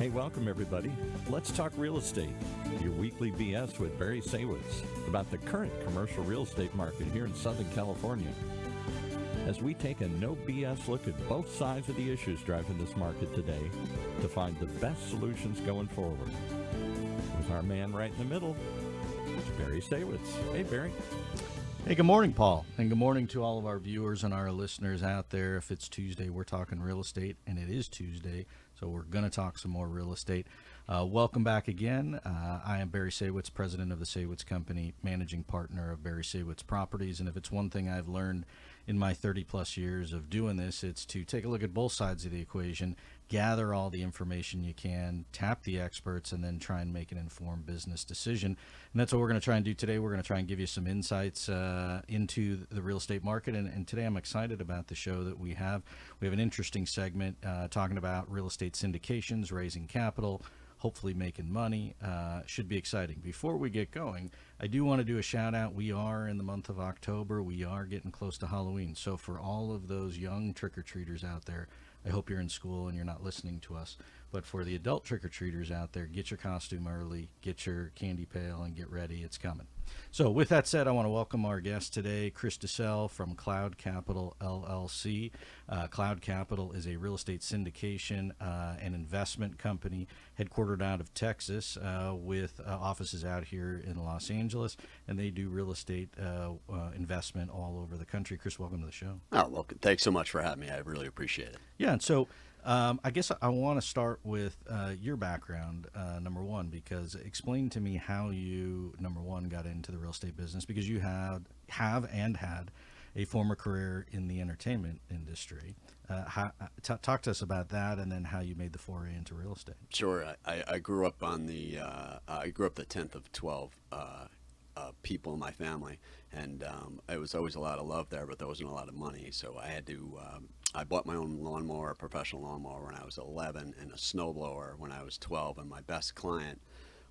Hey, welcome everybody. Let's talk real estate. Your weekly BS with Barry Saywitz about the current commercial real estate market here in Southern California. As we take a no BS look at both sides of the issues driving this market today to find the best solutions going forward. With our man right in the middle, it's Barry Saywitz. Hey, Barry. Hey, good morning, Paul, and good morning to all of our viewers and our listeners out there. If it's Tuesday, we're talking real estate, and it is Tuesday, so we're going to talk some more real estate. Welcome back again. I am Barry Saywitz, president of the Saywitz Company, managing partner of Barry Saywitz Properties, and if it's one thing I've learned in my 30-plus years of doing this, it's to take a look at both sides of the equation, gather all the information you can, tap the experts, and then try and make an informed business decision. And that's what we're going to try and do today. We're going to try and give you some insights into the real estate market. And today I'm excited about the show that we have. We have an interesting segment talking about real estate syndications, raising capital, hopefully making money. Should be exciting. Before we get going, I do want to do a shout out. We are in the month of October. We are getting close to Halloween. So for all of those young trick-or-treaters out there, I hope you're in school and you're not listening to us. But for the adult trick-or-treaters out there, get your costume early, get your candy pail, and get ready. It's coming. So with that said, I want to welcome our guest today, Chris DeCelle from Cloud Capital, LLC. Cloud Capital is a real estate syndication and investment company headquartered out of Texas with offices out here in Los Angeles, and they do real estate investment all over the country. Chris, welcome to the show. Oh, well, thanks so much for having me. I really appreciate it. Yeah, and so I guess I want to start with your background, number one, because explain to me how you, number one, got into the real estate business, because you have and had a former career in the entertainment industry. Talk to us about that, and then how you made the foray into real estate. Sure. I grew up on the I grew up the 10th of 12 people in my family, and it was always a lot of love there, but there wasn't a lot of money, so I had to. I bought my own lawnmower, a professional lawnmower, when I was 11, and a snowblower when I was 12. And my best client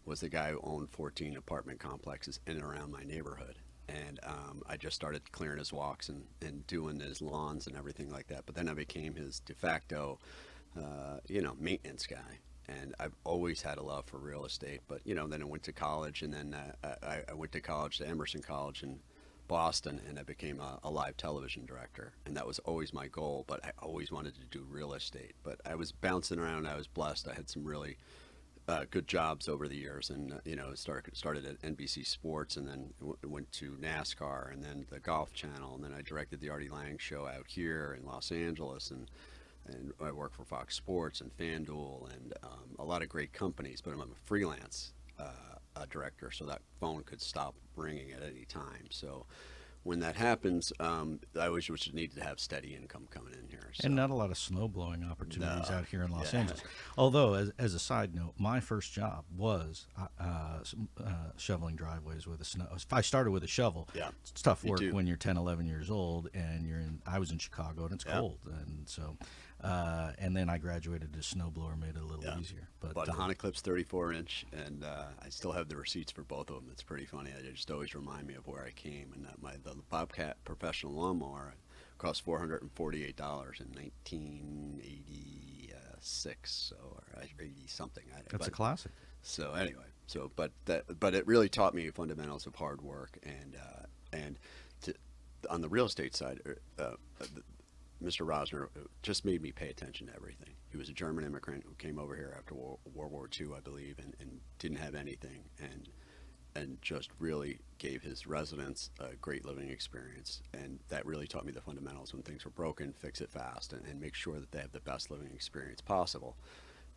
was the guy who owned 14 apartment complexes in and around my neighborhood. And I just started clearing his walks and doing his lawns and everything like that. But then I became his de facto, maintenance guy. And I've always had a love for real estate. But, then I went to college, and then I went to college, to Emerson College in Boston, and I became a live television director, and that was always my goal. But I always wanted to do real estate. But I was bouncing around. I was blessed. I had some really good jobs over the years, and started at NBC Sports, and then went to NASCAR, and then the Golf Channel, and then I directed the Artie Lang show out here in Los Angeles, and I worked for Fox Sports and FanDuel, and a lot of great companies. But I'm a freelance director, so that phone could stop ringing at any time. So when that happens, I always just need to have steady income coming in here. So. And not a lot of snow blowing opportunities out here in Los Angeles. Although, as a side note, my first job was shoveling driveways with a snow. I started with a shovel. Yeah, it's tough work when you're 10, 11 years old, and I was in Chicago, and it's cold, and so. And then I graduated to snowblower, made it a little easier. But a Honda Clips 34-inch, and I still have the receipts for both of them. It's pretty funny. They just always remind me of where I came. And the Bobcat professional lawnmower cost $448 in 1986, or 80 something. That's a classic. So anyway, but it really taught me fundamentals of hard work, and on the real estate side. Mr. Rosner just made me pay attention to everything. He was a German immigrant who came over here after World War II, I believe, and didn't have anything, and just really gave his residents a great living experience. And that really taught me the fundamentals. When things were broken, fix it fast, and make sure that they have the best living experience possible.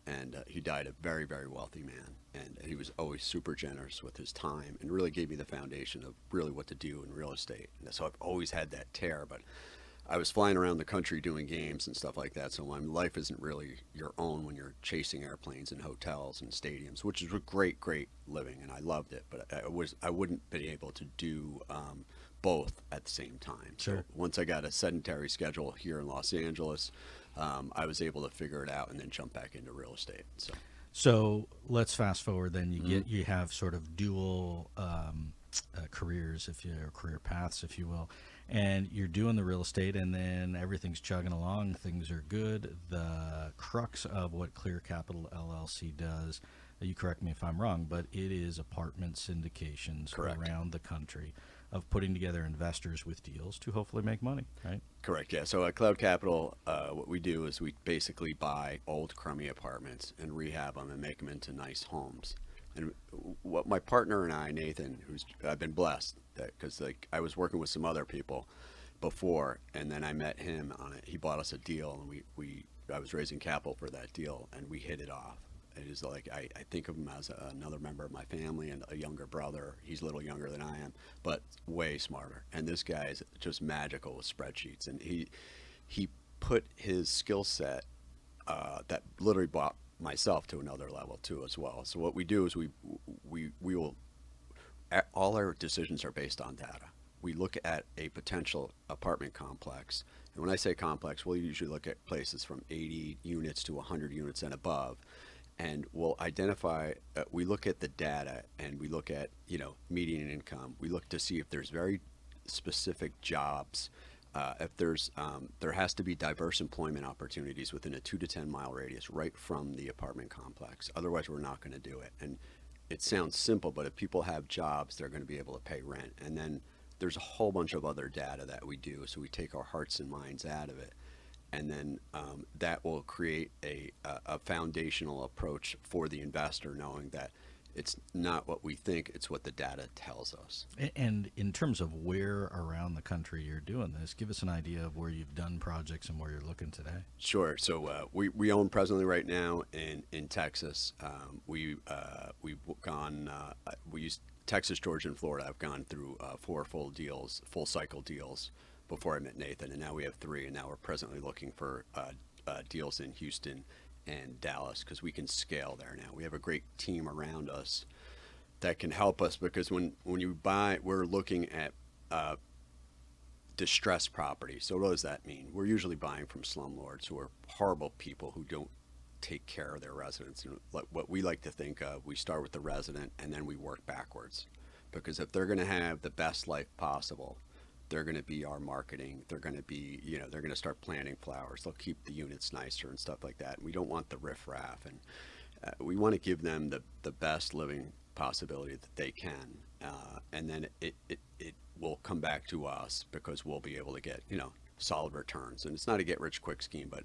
And he died a very, very wealthy man, and he was always super generous with his time, and really gave me the foundation of really what to do in real estate. And so I've always had that tear, but I was flying around the country doing games and stuff like that, so my life isn't really your own when you're chasing airplanes and hotels and stadiums, which is a great, great living, and I loved it. But I wouldn't be able to do both at the same time. Sure. So once I got a sedentary schedule here in Los Angeles, I was able to figure it out and then jump back into real estate. So let's fast forward. Then you have sort of dual careers, or career paths, if you will. and you're doing the real estate, and then everything's chugging along, things are good. The crux of what Clear Capital LLC does, you correct me if I'm wrong, but it is apartment syndications Correct. around the country of putting together investors with deals to hopefully make money, right? Correct, yeah. So at Cloud Capital, what we do is we basically buy old crummy apartments and rehab them and make them into nice homes. And what my partner and I, Nathan, I've been blessed because like I was working with some other people before, and then I met him on it. He bought us a deal, and I was raising capital for that deal, and we hit it off. It is like I think of him as another member of my family and a younger brother. He's a little younger than I am, but way smarter. And this guy is just magical with spreadsheets. And he put his skill set that literally brought myself to another level too as well. So what we do is we will, all our decisions are based on data. We look at a potential apartment complex. And when I say complex, we'll usually look at places from 80 units to 100 units and above. And we'll identify, we look at the data, and we look at, median income. We look to see if there's very specific jobs. If there has to be diverse employment opportunities within a 2 to 10 mile radius right from the apartment complex. Otherwise, we're not going to do it. And it sounds simple, but if people have jobs, they're going to be able to pay rent. And then there's a whole bunch of other data that we do. So we take our hearts and minds out of it. And then that will create a foundational approach for the investor, knowing that it's not what we think, it's what the data tells us. And in terms of where around the country you're doing this, give us an idea of where you've done projects and where you're looking today. Sure. So we own presently right now in Texas. We've gone, we used Texas, Georgia, and Florida. I've gone through 4 full cycle deals before I met Nathan, and now we have 3, and now we're presently looking for deals in Houston and Dallas because we can scale there now. We have a great team around us that can help us, because when you buy, we're looking at distressed property. So what does that mean? We're usually buying from slumlords who are horrible people who don't take care of their residents. And what we like to think of, we start with the resident and then we work backwards, because if they're going to have the best life possible, they're going to be our marketing. They're going to be, they're going to start planting flowers. They'll keep the units nicer and stuff like that. And we don't want the riffraff, and we want to give them the best living possibility that they can. And then it will come back to us, because we'll be able to get, solid returns. And it's not a get rich quick scheme, but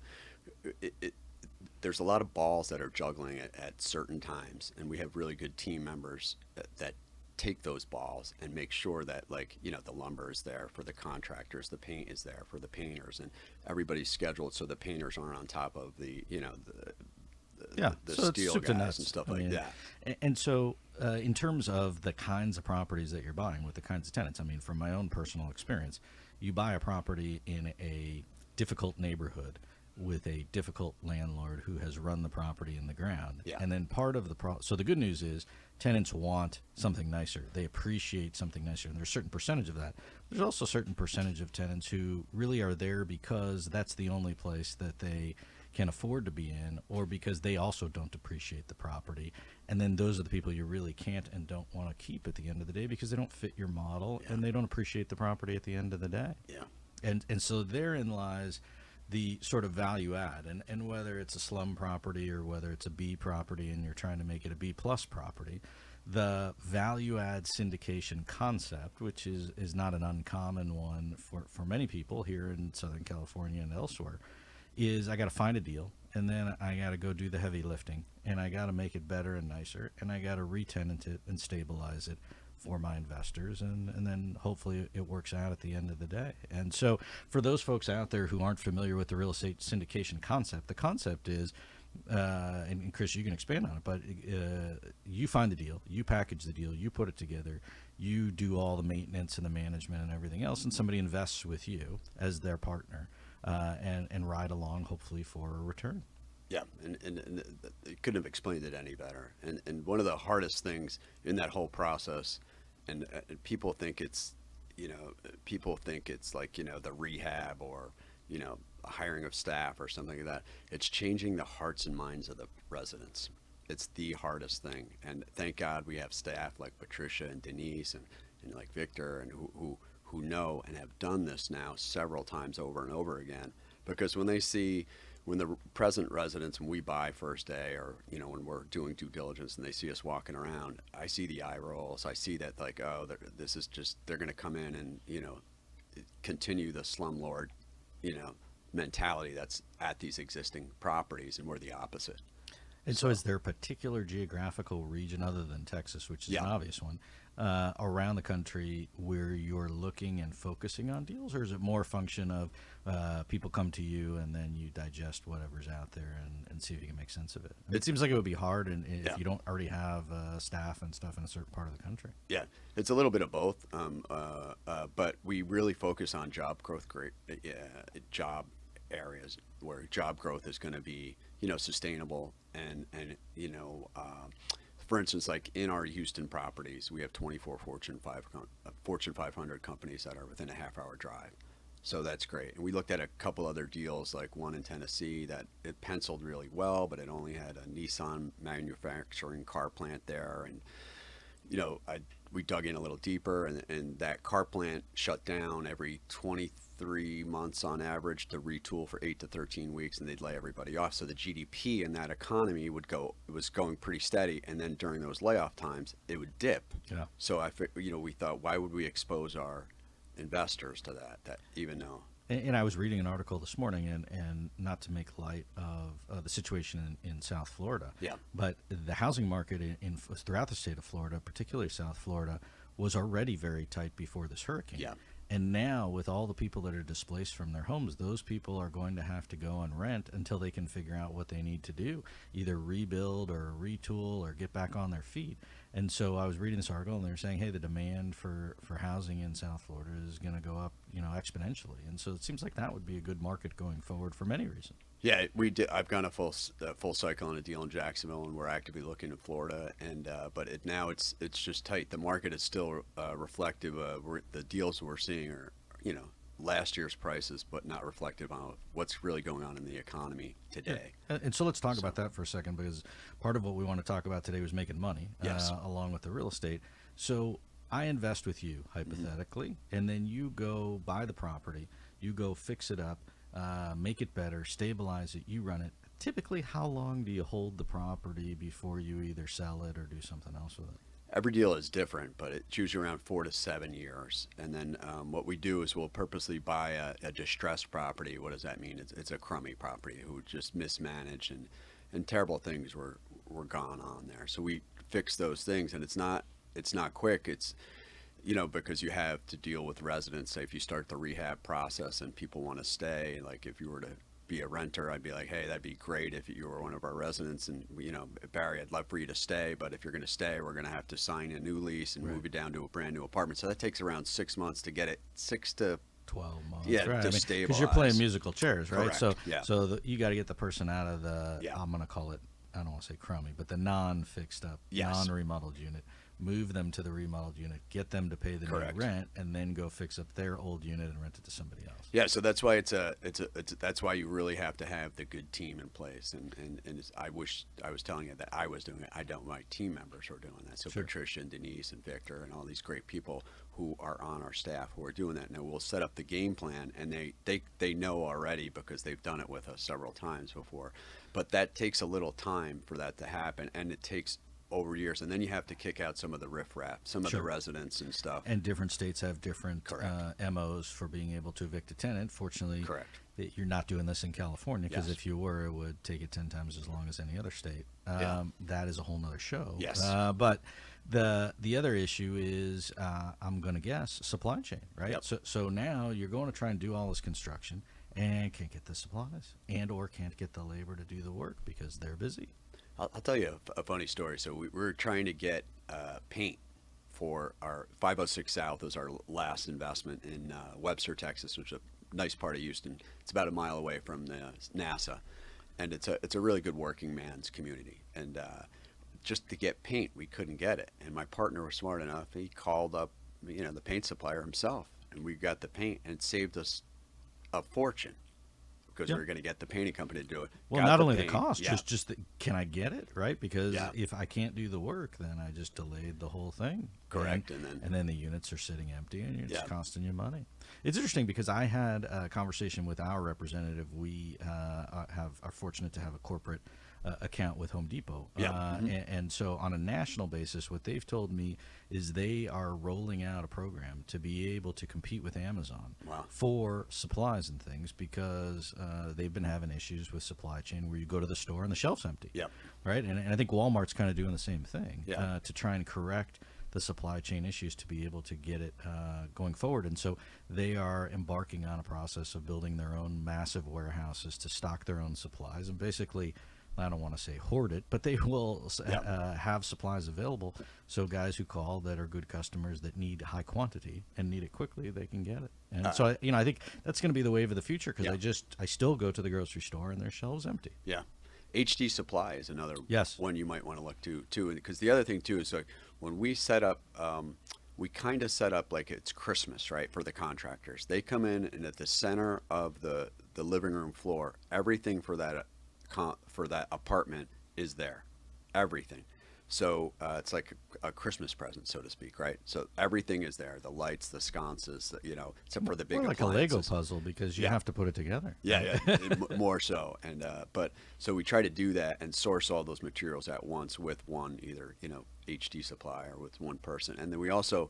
there's a lot of balls that are juggling at certain times. And we have really good team members that take those balls and make sure that, the lumber is there for the contractors, the paint is there for the painters, and everybody's scheduled so the painters aren't on top of the so steel guys and stuff like that. And so in terms of the kinds of properties that you're buying with the kinds of tenants, from my own personal experience, you buy a property in a difficult neighborhood with a difficult landlord who has run the property in the ground. Yeah. And then part of the so the good news is tenants want something nicer. They appreciate something nicer. And there's a certain percentage of that. There's also a certain percentage of tenants who really are there because that's the only place that they can afford to be in, or because they also don't appreciate the property. And then those are the people you really can't and don't want to keep at the end of the day, because they don't fit your model and they don't appreciate the property at the end of the day. Yeah. And so therein lies the sort of value add, and whether it's a slum property or whether it's a B property and you're trying to make it a B plus property, the value add syndication concept, which is not an uncommon one for many people here in Southern California and elsewhere, is I got to find a deal, and then I got to go do the heavy lifting, and I got to make it better and nicer, and I got to re-tenant it and stabilize it for my investors, and then hopefully it works out at the end of the day. And so for those folks out there who aren't familiar with the real estate syndication concept, the concept is, and Chris, you can expand on it, but you find the deal, you package the deal, you put it together, you do all the maintenance and the management and everything else, and somebody invests with you as their partner, and ride along hopefully for a return. Yeah, and they couldn't have explained it any better. And one of the hardest things in that whole process, and people think it's, like, the rehab or, hiring of staff or something like that. It's changing the hearts and minds of the residents. It's the hardest thing. And thank God we have staff like Patricia and Denise and like Victor, and who who know and have done this now several times over and over again, because when the present residents, when we buy first day, or when we're doing due diligence and they see us walking around, I see the eye rolls. I see that, like, oh, this is just, they're going to come in and continue the slumlord mentality that's at these existing properties, and we're the opposite. And so is there a particular geographical region other than Texas, which is an obvious one, around the country where you're looking and focusing on deals, or is it more a function of people come to you and then you digest whatever's out there and see if you can make sense of it? It seems like it would be hard if you don't already have staff and stuff in a certain part of the country. Yeah, it's a little bit of both, but we really focus on job growth, job areas where job growth is going to be sustainable, and for instance, like in our Houston properties, we have 24 Fortune 500 companies that are within a half-hour drive. So that's great. And we looked at a couple other deals, like one in Tennessee that it penciled really well, but it only had a Nissan manufacturing car plant there. And, we dug in a little deeper, and that car plant shut down every 23 months on average to retool for 8 to 13 weeks, and they'd lay everybody off. So the GDP in that economy was going pretty steady, and then during those layoff times, it would dip. Yeah. So we thought, why would we expose our investors to that even though. And I was reading an article this morning, and not to make light of the situation in South Florida, but the housing market throughout the state of Florida, particularly South Florida, was already very tight before this hurricane. Yeah. And now, with all the people that are displaced from their homes, those people are going to have to go and rent until they can figure out what they need to do, either rebuild or retool or get back on their feet. And so I was reading this article, and they were saying, hey, the demand for housing in South Florida is going to go up, exponentially. And so it seems like that would be a good market going forward for many reasons. Yeah, we did. I've gone a full cycle on a deal in Jacksonville, and we're actively looking in Florida. And but now it's just tight. The market is still reflective of the deals we're seeing are last year's prices, but not reflective on what's really going on in the economy today. Yeah. And so let's talk about that for a second, because part of what we want to talk about today was making money, along with the real estate. So I invest with you, hypothetically, and then you go buy the property, you go fix it up, make it better, stabilize it, you run it. Typically, how long do you hold the property before you either sell it or do something else with it? Every deal is different, but it's usually around 4 to 7 years. And then what we do is we'll purposely buy a distressed property. What does that mean? It's a crummy property who just mismanaged, and terrible things were gone on there. So we fix those things, and it's not quick. It's because you have to deal with residents. Say if you start the rehab process and people want to stay, like if you were to be a renter, I'd be like, hey, that'd be great if you were one of our residents, and Barry, I'd love for you to stay, but if you're going to stay, we're going to have to sign a new lease and move you down to a brand new apartment. So that takes around 6 months to get it, 6 to 12 months. Yeah, to stabilize. Because you're playing musical chairs, right? Correct. So you got to get the person out of the, I'm going to call it, I don't want to say crummy, but the non-fixed up, non-remodeled unit. Move them to the remodeled unit, get them to pay the new rent, and then go fix up their old unit and rent it to somebody else. Yeah, so that's why that's why you really have to have the good team in place. And I wish I was telling you that I was doing it. I don't. My team members are doing that. So Patricia and Denise and Victor and all these great people who are on our staff who are doing that. Now we'll set up the game plan, and they know already because they've done it with us several times before. But that takes a little time for that to happen, and it takes over years, and then you have to kick out some of the riffraff, some of the residents and stuff. And different states have different MOs for being able to evict a tenant. Fortunately, you're not doing this in California, because if you were, it would take it 10 times as long as any other state. That is a whole nother show. But the other issue is, I'm going to guess, supply chain, right? So now you're going to try and do all this construction and can't get the supplies or can't get the labor to do the work because they're busy. I'll tell you a funny story. So we were trying to get paint for our 506 South as our last investment in Webster, Texas, which is a nice part of Houston. It's about a mile away from the NASA, and it's a really good working man's community. And just to get paint, we couldn't get it. And my partner was smart enough; he called up, the paint supplier himself, and we got the paint, and it saved us a fortune. because we were going to get the painting company to do it. Well, Got not the only paint, the cost, yeah. just can I get it, right? Because Yeah. if I can't do the work, then I just delayed the whole thing. Correct, And then the units are sitting empty, and it's Yeah. costing you money. It's interesting because I had a conversation with our representative. We are fortunate to have a corporate account with Home Depot. Yeah. And so on a national basis, what they've told me is they are rolling out a program to be able to compete with Amazon Wow. for supplies and things because they've been having issues with supply chain where you go to the store and the shelf's empty. Yep. Right? And I think Walmart's kind of doing the same thing Yeah. to try and correct the supply chain issues to be able to get it going forward. And so they are embarking on a process of building their own massive warehouses to stock their own supplies and basically, I don't want to say hoard it, but they will have supplies available. So guys who call that are good customers that need high quantity and need it quickly, they can get it. And so, I think that's going to be the wave of the future because I still go to the grocery store and their shelves empty. Yeah. HD Supply is another Yes. one you might want to look to too, because the other thing too is like when we set up, we kind of set up like it's Christmas, right, for the contractors. They come in and at the center of the living room floor, everything for that apartment is there, everything. So it's like a Christmas present, so to speak, right? So everything is there, the lights, the sconces, except for the big More like a appliances. Lego puzzle because you Yeah. have to put it together. Yeah, more so. And but so we try to do that and source all those materials at once with one either HD Supply or with one person. And then we also,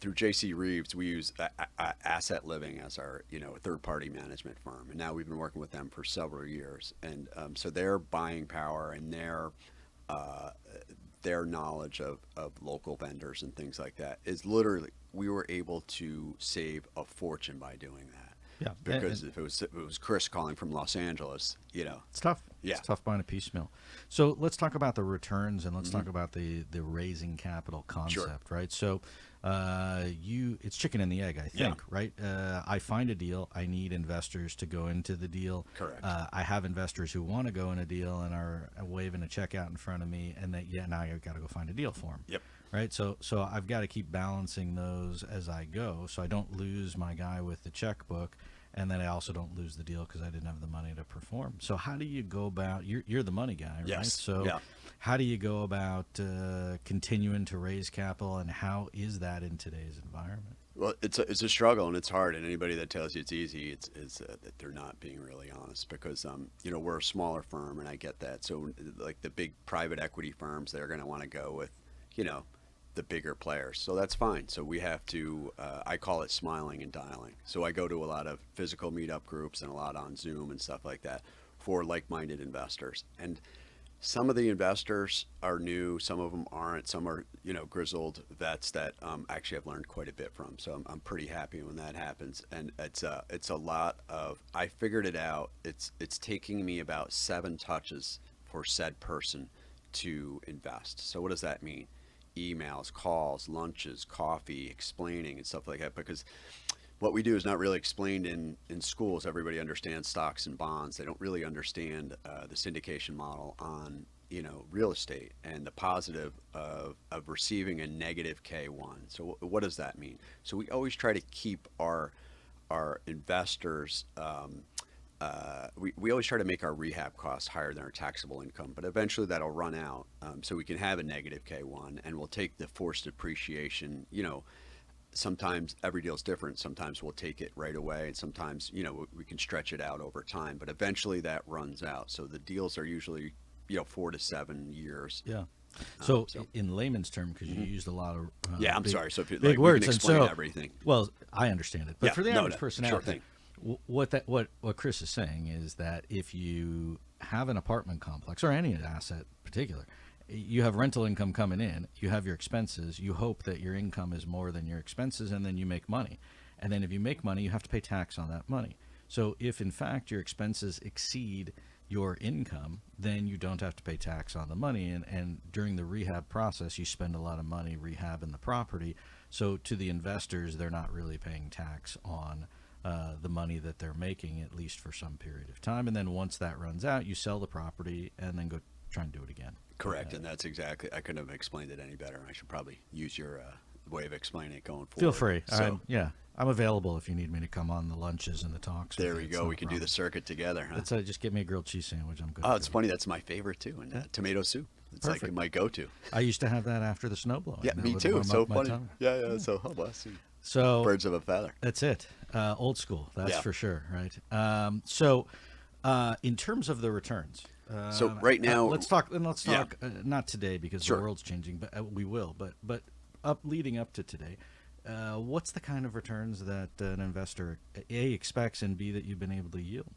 through JC Reeves, we use Asset Living as our third-party management firm, and now we've been working with them for several years. And so their buying power and their knowledge of local vendors and things like that is literally, we were able to save a fortune by doing that. Yeah, Because if it was Chris calling from Los Angeles, it's tough. Yeah. It's tough buying a piecemeal. So let's talk about the returns and let's talk about the raising capital concept, right? So it's chicken and the egg, I think, right? I find a deal. I need investors to go into the deal. Correct. I have investors who want to go in a deal and are waving a check out in front of me, and now I've got to go find a deal for them. Yep. Right. So I've got to keep balancing those as I go, so I don't lose my guy with the checkbook. And then I also don't lose the deal because I didn't have the money to perform. So how do you go about? You're the money guy, right? Yes. So how do you go about continuing to raise capital, and how is that in today's environment? Well, it's a struggle and it's hard. And anybody that tells you it's easy, it's that they're not being really honest. Because we're a smaller firm, and I get that. So like the big private equity firms, they're going to want to go with the bigger players. So that's fine. So we have to, I call it smiling and dialing. So I go to a lot of physical meetup groups and a lot on Zoom and stuff like that for like-minded investors. And some of the investors are new, some of them aren't, some are, grizzled vets that actually I've learned quite a bit from. So I'm pretty happy when that happens. And it's a lot of, I figured it out. It's taking me about 7 touches for said person to invest. So what does that mean? Emails, calls, lunches, coffee, explaining and stuff like that, because what we do is not really explained in schools. Everybody understands stocks and bonds. They don't really understand the syndication model on real estate and the positive of receiving a negative K1. So what does that mean? So we always try to keep our investors we always try to make our rehab costs higher than our taxable income, but eventually that'll run out. So we can have a negative K1, and we'll take the forced depreciation. Sometimes every deal is different. Sometimes we'll take it right away, and sometimes we can stretch it out over time. But eventually that runs out. So the deals are usually 4 to 7 years. Yeah. So in layman's term, because you used a lot of I'm big, sorry. So if you big we words, can and explain so everything. Well, I understand it, but Yeah, for the average person sure out there, thing. what Chris is saying is that if you have an apartment complex or any asset in particular, you have rental income coming in, you have your expenses, you hope that your income is more than your expenses, and then you make money. And then if you make money, you have to pay tax on that money. So if in fact your expenses exceed your income, then you don't have to pay tax on the money. And during the rehab process, you spend a lot of money rehabbing the property. So to the investors, they're not really paying tax on the money that they're making, at least for some period of time. And then once that runs out, you sell the property and then go try and do it again. Correct, and that's exactly. I couldn't have explained it any better. I should probably use your way of explaining it going forward. Feel free. So, Yeah. I'm available if you need me to come on the lunches and the talks. There we go. We can do the circuit together, huh? Just give me a grilled cheese sandwich. I'm good. Oh, it's funny. That's my favorite too. And tomato soup. It's Perfect. like my go-to. I used to have that after the snow blowing. Yeah, That me would too. warm It's so up my funny. tongue. Yeah. So how blessed. So Birds of a feather. that's it. Old school. That's Yeah. for sure. Right. So in terms of the returns. So right now, let's talk. Yeah. Not today because Sure. the world's changing, but we will. But leading up to today, what's the kind of returns that an investor A expects and B that you've been able to yield?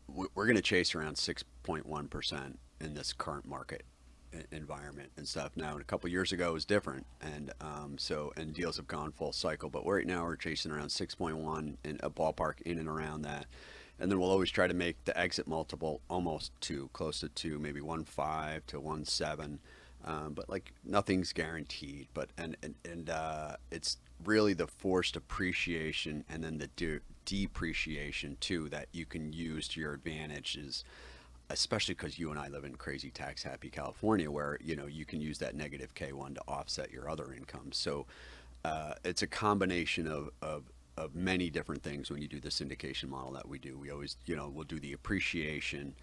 we're going to chase around 6.1% in this current market environment and stuff. Now, a couple years ago it was different, and and deals have gone full cycle. But right now we're chasing around 6.1 in a ballpark in and around that. And then we'll always try to make the exit multiple almost 2, close to 2, maybe 1.5 to 1.7. But like nothing's guaranteed. But it's really the forced appreciation and then the depreciation too that you can use to your advantages, especially because you and I live in crazy tax happy California, where you can use that negative K1 to offset your other income. So it's a combination of many different things when you do the syndication model that we do. We always, we'll do the appreciation,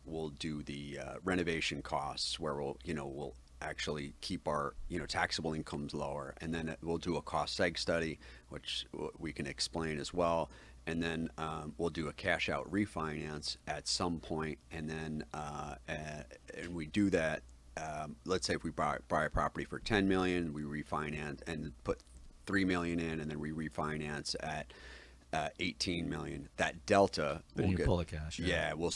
we'll do the renovation costs, where we'll actually keep our taxable incomes lower, and then we'll do a cost seg study, which we can explain as well, and then we'll do a cash out refinance at some point, and then and we do that. Let's say if we buy a property for $10 million, we refinance and put $3 million in, and then we refinance at $18 million. That delta, Then you pull the cash. Yeah, we'll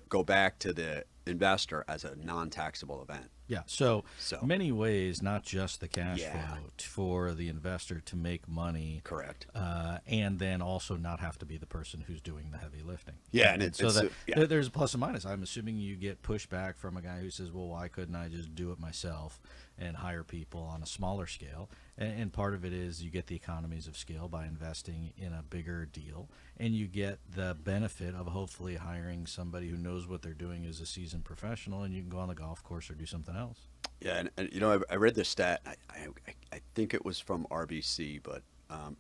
go back to the investor as a non-taxable event. Yeah. So So- many ways, not just the cash Yeah. flow for the investor to make money. Correct. And then also not have to be the person who's doing the heavy lifting. Yeah, and so it's that yeah. there's a plus and minus. I'm assuming you get pushback from a guy who says, "Well, why couldn't I just do it myself and hire people on a smaller scale?" And part of it is you get the economies of scale by investing in a bigger deal, and you get the benefit of hopefully hiring somebody who knows what they're doing as a seasoned professional, and you can go on the golf course or do something else. Yeah, and I read this stat. I think it was from RBC, but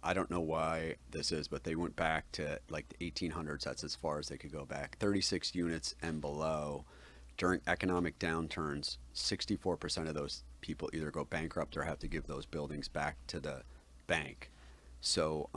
I don't know why this is. But they went back to like the 1800s. That's as far as they could go back. 36 units and below. During economic downturns, 64% of those people either go bankrupt or have to give those buildings back to the bank. So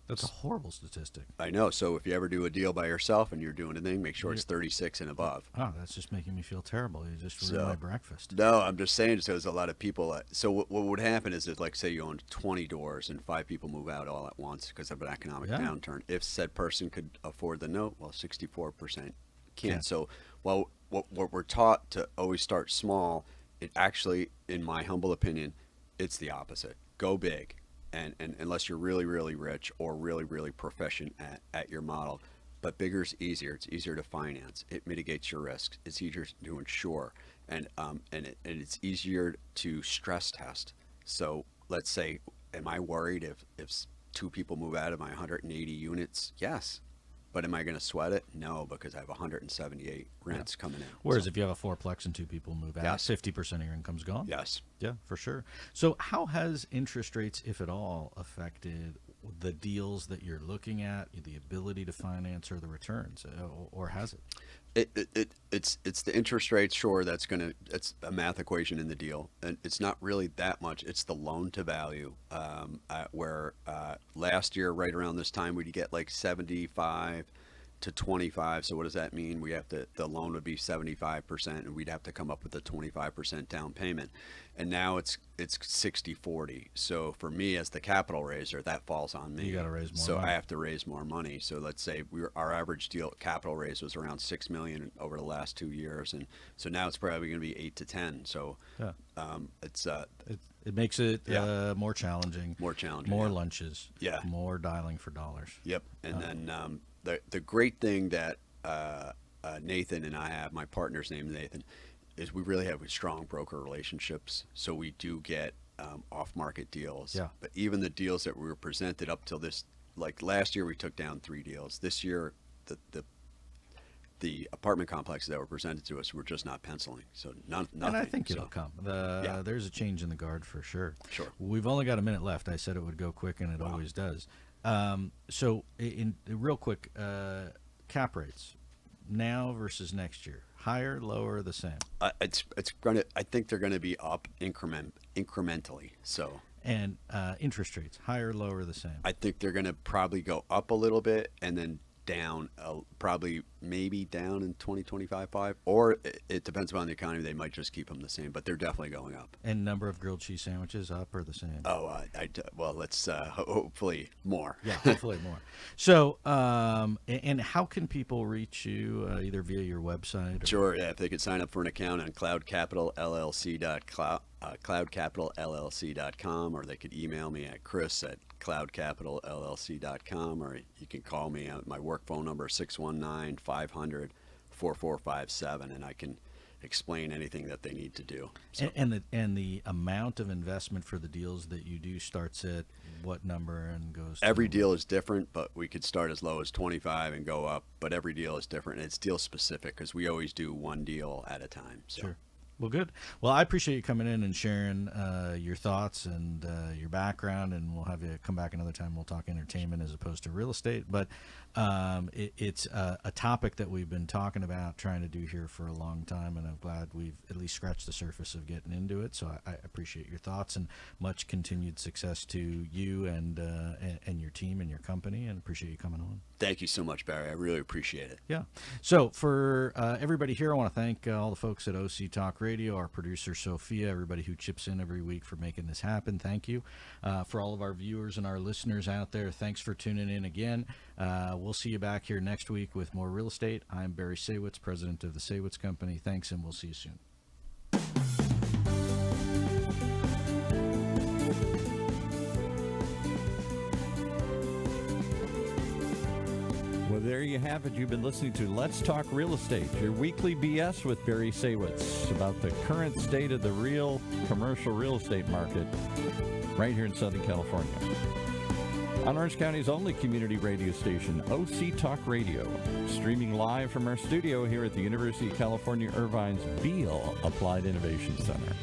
That's a horrible statistic. I know. So if you ever do a deal by yourself and you're doing a thing, make sure it's 36 and above. Oh, that's just making me feel terrible. You just ruined my breakfast. No, I'm just saying, so there's a lot of people. So what would happen is that, like, say you own 20 doors and 5 people move out all at once because of an economic Yeah. downturn. If said person could afford the note, well, 64% can't. Yeah. So, well, what we're taught to always start small, it actually, in my humble opinion, it's the opposite. Go big. And unless you're really, really rich or really, really proficient at your model. But bigger is easier. It's easier to finance. It mitigates your risks. It's easier to insure. And it's easier to stress test. So let's say, am I worried if 2 people move out of my 180 units? Yes. But am I going to sweat it? No, because I have 178 rents coming in. Whereas So, if you have a fourplex and 2 people move out, Yes. 50% of your income's gone. yes. Yeah, for sure. So how has interest rates, if at all, affected the deals that you're looking at, the ability to finance or the returns, or has it? It's the interest rate, sure, it's a math equation in the deal, and it's not really that much. It's the loan to value, where last year right around this time we'd get like 75 to 25. So what does that mean? The loan would be 75%, and we'd have to come up with a 25% down payment. And now it's 60-40. So for me as the capital raiser, that falls on me. You gotta raise more So money. I have to raise more money. So let's say our average deal capital raise was around $6 million over the last 2 years, and so now it's probably going to be 8 to 10. So Yeah. it's It makes it Yeah. more challenging. more challenging. More yeah. lunches. Yeah. More dialing for dollars. Yep. And then the great thing that Nathan and I have, my partner's name is Nathan, is we really have strong broker relationships. So we do get off-market deals. Yeah. But even the deals that we were presented up till this, like last year, we took down 3 deals. This year, the the apartment complexes that were presented to us were just not penciling. So nothing. And I think So, it'll come. Yeah. There's a change in the guard for sure. Sure. We've only got a minute left. I said it would go quick, and it Wow. always does. So, in real quick, cap rates now versus next year, higher, lower, the same, it's gonna. I think they're going to be up incrementally. So and interest rates, higher, lower, the same. I think they're going to probably go up a little bit and then down, probably maybe down in 2025, or it depends on the economy. They might just keep them the same, but they're definitely going up. And number of grilled cheese sandwiches up or the same? Oh, well, let's hopefully more. Yeah, hopefully more. So, and how can people reach you, either via your website? Or... Sure, yeah, if they could sign up for an account on cloudcapitalllc.com, or they could email me at chris@cloudcapitalllc.com, or you can call me at my work phone number, 619-500-4457, and I can explain anything that they need to do. So, and the amount of investment for the deals that you do starts at what number and goes to every deal is different, but we could start as low as 25 and go up, but every deal is different, and it's deal specific because we always do one deal at a time. So. Sure. Well, good. Well, I appreciate you coming in and sharing your thoughts and your background, and we'll have you come back another time. We'll talk entertainment as opposed to real estate, but it's a topic that we've been talking about, trying to do here for a long time, and I'm glad we've at least scratched the surface of getting into it. So I appreciate your thoughts, and much continued success to you and your team and your company, and appreciate you coming on. Thank you so much, Barry. I really appreciate it. Yeah. So for everybody here, I want to thank all the folks at OC Talk Radio, our producer Sophia, everybody who chips in every week for making this happen. Thank you. For all of our viewers and our listeners out there, thanks for tuning in again. We'll see you back here next week with more real estate. I'm Barry Saywitz, president of the Saywitz Company. Thanks, and we'll see you soon. Well, there you have it. You've been listening to Let's Talk Real Estate, your weekly BS with Barry Saywitz about the current state of the real commercial real estate market right here in Southern California. On Orange County's only community radio station, OC Talk Radio, streaming live from our studio here at the University of California Irvine's Beale Applied Innovation Center.